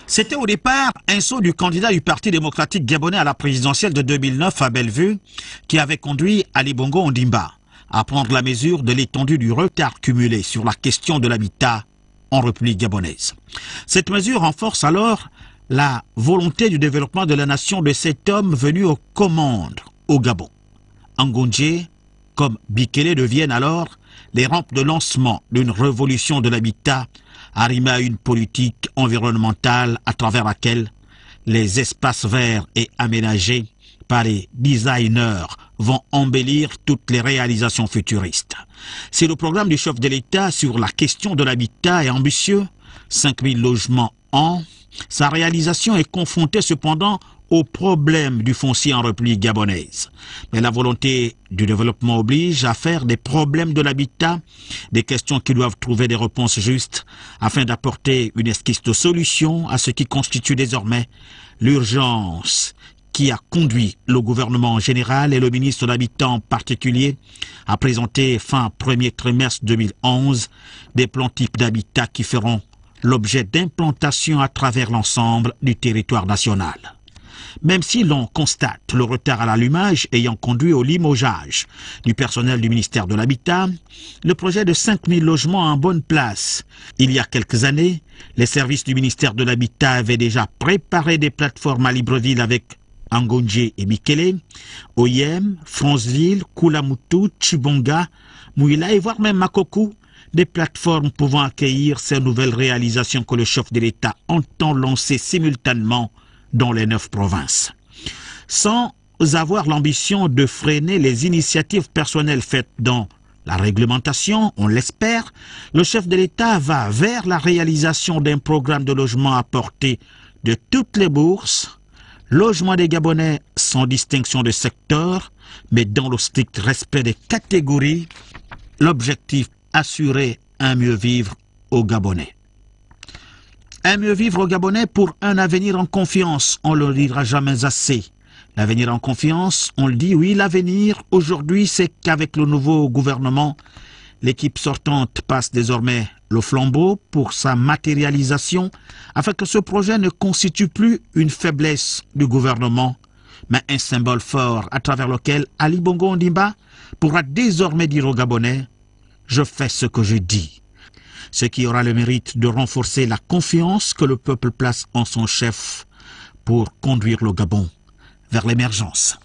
C'était au départ un saut du candidat du Parti démocratique gabonais à la présidentielle de 2009 à Bellevue qui avait conduit Ali Bongo Ondimba à prendre la mesure de l'étendue du retard cumulé sur la question de l'habitat en République gabonaise. Cette mesure renforce alors la volonté du développement de la nation de cet homme venu aux commandes au Gabon. Ngondje comme Bikele deviennent alors les rampes de lancement d'une révolution de l'habitat arrimée à une politique environnementale à travers laquelle les espaces verts et aménagés par les designers vont embellir toutes les réalisations futuristes. Si le programme du chef de l'État sur la question de l'habitat est ambitieux, 5000 logements an, sa réalisation est confrontée cependant au problème du foncier en République gabonaise. Mais la volonté du développement oblige à faire des problèmes de l'habitat des questions qui doivent trouver des réponses justes afin d'apporter une esquisse de solution à ce qui constitue désormais l'urgence qui a conduit le gouvernement en général et le ministre de l'Habitat en particulier à présenter fin premier trimestre 2011 des plans types d'habitat qui feront l'objet d'implantation à travers l'ensemble du territoire national. Même si l'on constate le retard à l'allumage ayant conduit au limogeage du personnel du ministère de l'Habitat, le projet de 5000 logements en bonne place. Il y a quelques années, les services du ministère de l'Habitat avaient déjà préparé des plateformes à Libreville avec Ngondje et Bikele, Oyem, Franceville, Koulamoutou, Chibonga, Mouila et voire même Makokou, des plateformes pouvant accueillir ces nouvelles réalisations que le chef de l'État entend lancer simultanément dans les 9 provinces. Sans avoir l'ambition de freiner les initiatives personnelles faites dans la réglementation, on l'espère, le chef de l'État va vers la réalisation d'un programme de logement à portée de toutes les bourses, logement des Gabonais sans distinction de secteur, mais dans le strict respect des catégories, l'objectif assurer un mieux vivre aux Gabonais. Un mieux vivre aux Gabonais pour un avenir en confiance, on ne le dira jamais assez. L'avenir en confiance, on le dit, oui, l'avenir aujourd'hui, c'est qu'avec le nouveau gouvernement, l'équipe sortante passe désormais le flambeau pour sa matérialisation, afin que ce projet ne constitue plus une faiblesse du gouvernement, mais un symbole fort à travers lequel Ali Bongo Ondimba pourra désormais dire aux Gabonais « Je fais ce que je dis », ce qui aura le mérite de renforcer la confiance que le peuple place en son chef pour conduire le Gabon vers l'émergence.